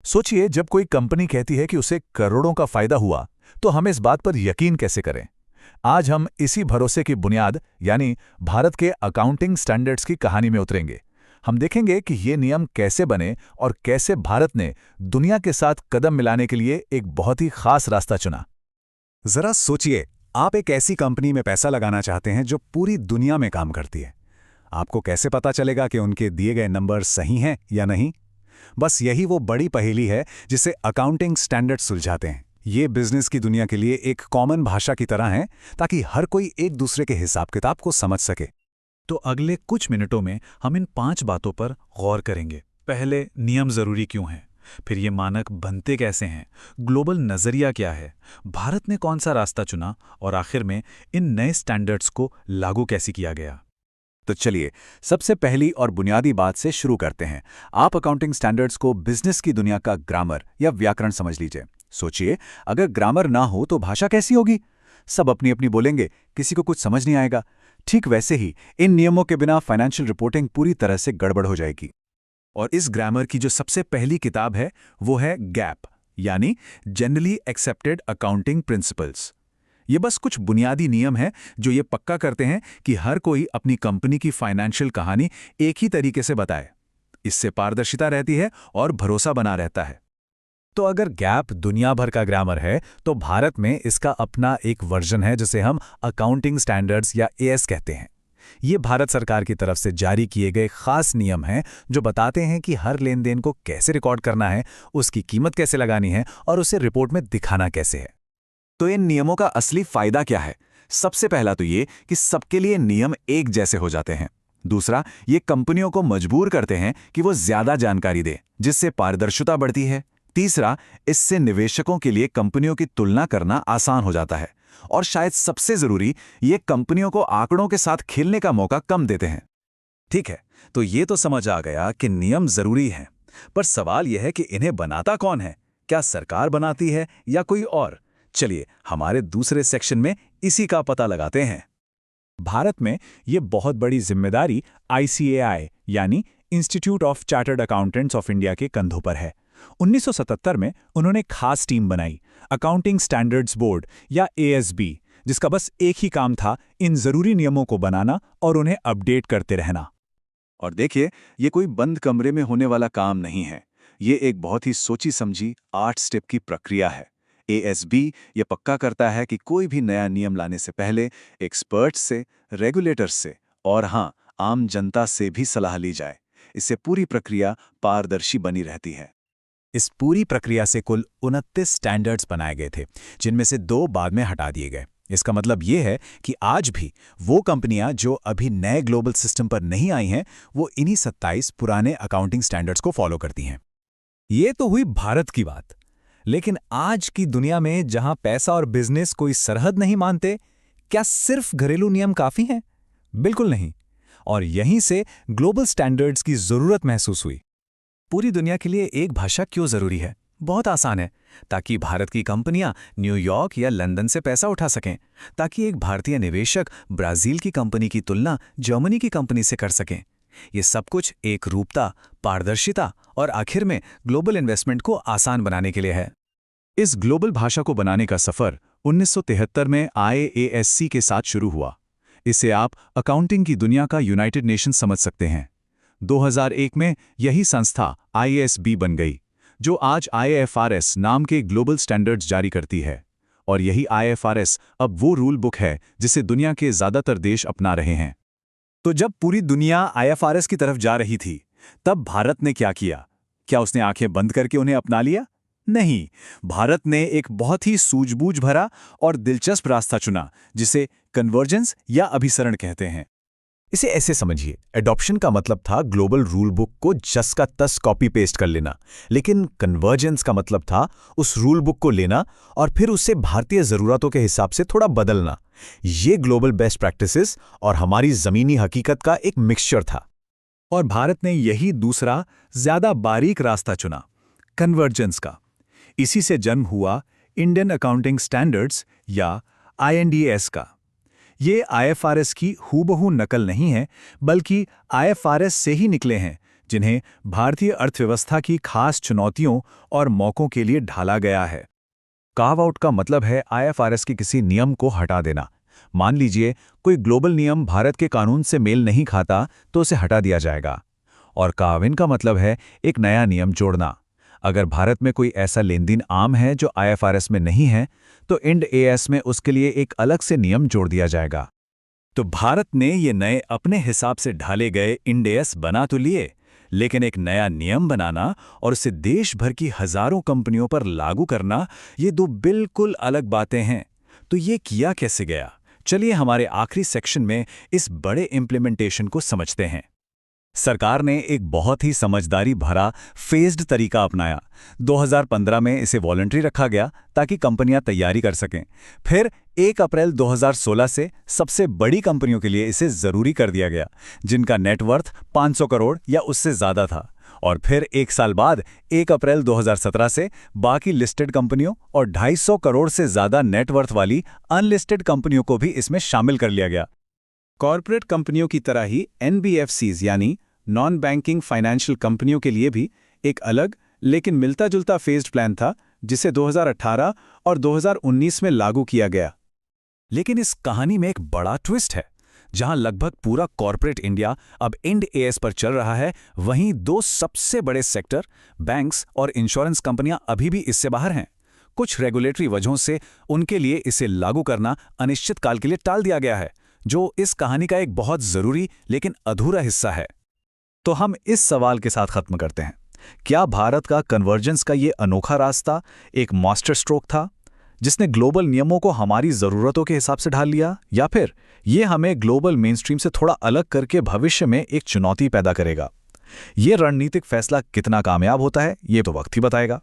सोचिए, जब कोई कंपनी कहती है कि उसे करोड़ों का फायदा हुआ, तो हम इस बात पर यकीन कैसे करें? आज हम इसी भरोसे की बुनियाद यानी भारत के अकाउंटिंग स्टैंडर्ड्स की कहानी में उतरेंगे। हम देखेंगे कि ये नियम कैसे बने और कैसे भारत ने दुनिया के साथ कदम मिलाने के लिए एक बहुत ही खास रास्ता चुना। जरा सोचिए, आप एक ऐसी कंपनी में पैसा लगाना चाहते हैं जो पूरी दुनिया में काम करती है। आपको कैसे पता चलेगा कि उनके दिए गए नंबर सही हैं या नहीं? बस यही वो बड़ी पहेली है जिसे अकाउंटिंग स्टैंडर्ड सुलझाते हैं। ये बिजनेस की दुनिया के लिए एक कॉमन भाषा की तरह है, ताकि हर कोई एक दूसरे के हिसाब किताब को समझ सके। तो अगले कुछ मिनटों में हम इन 5 बातों पर गौर करेंगे। पहले, नियम जरूरी क्यों हैं? फिर ये मानक बनते कैसे हैं? ग्लोबल नजरिया क्या है? भारत ने कौन सा रास्ता चुना? और आखिर में इन नए स्टैंडर्ड्स को लागू कैसे किया गया? तो चलिए, सबसे पहली और बुनियादी बात से शुरू करते हैं। आप अकाउंटिंग स्टैंडर्ड्स को बिजनेस की दुनिया का ग्रामर या व्याकरण समझ लीजिए। सोचिए, अगर ग्रामर ना हो तो भाषा कैसी होगी? सब अपनी अपनी बोलेंगे, किसी को कुछ समझ नहीं आएगा। ठीक वैसे ही इन नियमों के बिना फाइनेंशियल रिपोर्टिंग पूरी तरह से गड़बड़ हो जाएगी। और इस ग्रामर की जो सबसे पहली किताब है वो है गैप, यानी जनरली एक्सेप्टेड अकाउंटिंग प्रिंसिपल्स। ये बस कुछ बुनियादी नियम हैं जो ये पक्का करते हैं कि हर कोई अपनी कंपनी की फाइनेंशियल कहानी एक ही तरीके से बताए। इससे पारदर्शिता रहती है और भरोसा बना रहता है। तो अगर गैप दुनिया भर का ग्रामर है, तो भारत में इसका अपना एक वर्जन है जिसे हम अकाउंटिंग स्टैंडर्ड्स या एएस कहते हैं। ये भारत सरकार की तरफ से जारी किए गए खास नियम हैं जो बताते हैं कि हर लेन देन को कैसे रिकॉर्ड करना है, उसकी कीमत कैसे लगानी है और उसे रिपोर्ट में दिखाना कैसे है। तो इन नियमों का असली फायदा क्या है? सबसे पहला तो ये कि सबके लिए नियम एक जैसे हो जाते हैं। दूसरा, ये कंपनियों को मजबूर करते हैं कि वो ज्यादा जानकारी दें, जिससे पारदर्शिता बढ़ती है। तीसरा, इससे निवेशकों के लिए कंपनियों की तुलना करना आसान हो जाता है। और शायद सबसे जरूरी, ये कंपनियों को आंकड़ों के साथ खेलने का मौका कम देते हैं। ठीक है, तो ये तो समझ आ गया कि नियम जरूरी हैं, पर सवाल यह है कि इन्हें बनाता कौन है? क्या सरकार बनाती है या कोई और? चलिए, हमारे दूसरे सेक्शन में इसी का पता लगाते हैं। भारत में ये बहुत बड़ी जिम्मेदारी ICAI यानी institute of chartered accountants of India के कंधों पर है। 1977 में उन्होंने खास टीम बनाई, अकाउंटिंग स्टैंडर्ड्स बोर्ड या ASB, जिसका बस एक ही काम था, इन जरूरी नियमों को बनाना और उन्हें अपडेट करते रहना। और देखिए, ये कोई बंद कमरे में होने वाला काम नहीं है। ये एक बहुत ही सोची समझी 8 स्टेप की प्रक्रिया है। ASB ये पक्का करता है कि कोई भी नया नियम लाने से पहले एक्सपर्ट्स से, रेगुलेटर्स से और हाँ, आम जनता से भी सलाह ली जाए। इससे पूरी प्रक्रिया पारदर्शी बनी रहती है। इस पूरी प्रक्रिया से कुल 29 स्टैंडर्ड्स बनाए गए थे, जिनमें से 2 बाद में हटा दिए गए। इसका मतलब ये है कि आज भी वो कंपनियां जो अभी नए ग्लोबल सिस्टम पर नहीं आई हैं, वो इन्हीं 27 पुराने अकाउंटिंग स्टैंडर्ड्स को फॉलो करती हैं। ये तो हुई भारत की बात। लेकिन आज की दुनिया में जहां पैसा और बिजनेस कोई सरहद नहीं मानते, क्या सिर्फ घरेलू नियम काफी हैं? बिल्कुल नहीं। और यहीं से ग्लोबल स्टैंडर्ड्स की जरूरत महसूस हुई। पूरी दुनिया के लिए एक भाषा क्यों जरूरी है? बहुत आसान है, ताकि भारत की कंपनियां न्यूयॉर्क या लंदन से पैसा उठा सकें, ताकि एक भारतीय निवेशक ब्राजील की कंपनी की तुलना जर्मनी की कंपनी से कर सकें। ये सब कुछ एक रूपता, पारदर्शिता और आखिर में ग्लोबल इन्वेस्टमेंट को आसान बनाने के लिए है। इस ग्लोबल भाषा को बनाने का सफर 1973 में IASC के साथ शुरू हुआ। इसे आप अकाउंटिंग की दुनिया का यूनाइटेड नेशन समझ सकते हैं। 2001 में यही संस्था IASB बन गई, जो आज IFRS नाम के ग्लोबल स्टैंडर्ड्स जारी करती है। और यही IFRS अब वो रूल बुक है जिसे दुनिया के ज्यादातर देश अपना रहे हैं। तो जब पूरी दुनिया IFRS की तरफ जा रही थी, तब भारत ने क्या किया? क्या उसने आंखें बंद करके उन्हें अपना लिया? नहीं, भारत ने एक बहुत ही सूझबूझ भरा और दिलचस्प रास्ता चुना, जिसे कन्वर्जेंस या अभिसरण कहते हैं। इसे ऐसे समझिए, एडॉप्शन का मतलब था ग्लोबल रूल बुक को जस का तस कॉपी पेस्ट कर लेना, लेकिन कन्वर्जेंस का मतलब था उस रूल बुक को लेना और फिर उससे भारतीय जरूरतों के हिसाब से थोड़ा बदलना। ये ग्लोबल बेस्ट प्रैक्टिसेस और हमारी जमीनी हकीकत का एक मिक्सचर था। और भारत ने यही दूसरा, ज्यादा बारीक रास्ता चुना, कन्वर्जेंस का। इसी से जन्म हुआ इंडियन अकाउंटिंग स्टैंडर्ड्स या INDS का। ये IFRS की हूबहू नकल नहीं है, बल्कि IFRS से ही निकले हैं, जिन्हें भारतीय अर्थव्यवस्था की खास चुनौतियों और मौकों के लिए ढाला गया है। कार्व आउट का मतलब है IFRS के किसी नियम को हटा देना। मान लीजिए कोई ग्लोबल नियम भारत के कानून से मेल नहीं खाता तो उसे हटा दिया जाएगा। और कार्व इन का मतलब है एक नया नियम जोड़ना। अगर भारत में कोई ऐसा लेन देन आम है जो IFRS में नहीं है, तो इंड AS में उसके लिए एक अलग से नियम जोड़ दिया जाएगा। तो भारत ने ये नए अपने हिसाब से ढाले गए इंड AS बना तो लिए, लेकिन एक नया नियम बनाना और उसे देश भर की हजारों कंपनियों पर लागू करना, ये दो बिल्कुल अलग बातें हैं। तो ये किया कैसे गया? चलिए हमारे आखिरी सेक्शन में इस बड़े इम्प्लीमेंटेशन को समझते हैं। सरकार ने एक बहुत ही समझदारी भरा फेज्ड तरीका अपनाया। 2015 में इसे वॉलंटरी रखा गया ताकि कंपनियां तैयारी कर सकें। फिर 1 अप्रैल 2016 से सबसे बड़ी कंपनियों के लिए इसे जरूरी कर दिया गया, जिनका नेटवर्थ 500 करोड़ या उससे ज्यादा था। और फिर 1 साल बाद 1 अप्रैल 2017 से बाकी लिस्टेड कंपनियों और 250 करोड़ से ज्यादा नेटवर्थ वाली अनलिस्टेड कंपनियों को भी इसमें शामिल कर लिया गया। कॉरपोरेट कंपनियों की तरह ही NBFCs यानी नॉन बैंकिंग फाइनेंशियल कंपनियों के लिए भी एक अलग लेकिन मिलता जुलता फेज्ड प्लान था, जिसे 2018 और 2019 में लागू किया गया। लेकिन इस कहानी में एक बड़ा ट्विस्ट है। जहां लगभग पूरा कॉर्पोरेट इंडिया अब इंड AS पर चल रहा है, वहीं 2 सबसे बड़े सेक्टर बैंक्स और इंश्योरेंस कंपनियां अभी भी इससे बाहर हैं। कुछ रेगुलेटरी वजहों से उनके लिए इसे लागू करना अनिश्चित काल के लिए टाल दिया गया है, जो इस कहानी का एक बहुत जरूरी लेकिन अधूरा हिस्सा है। तो हम इस सवाल के साथ खत्म करते हैं, क्या भारत का कन्वर्जेंस का ये अनोखा रास्ता एक मास्टर स्ट्रोक था जिसने ग्लोबल नियमों को हमारी ज़रूरतों के हिसाब से ढाल लिया, या फिर ये हमें ग्लोबल मेनस्ट्रीम से थोड़ा अलग करके भविष्य में एक चुनौती पैदा करेगा? ये रणनीतिक फैसला कितना कामयाब होता है, ये तो वक्त ही बताएगा।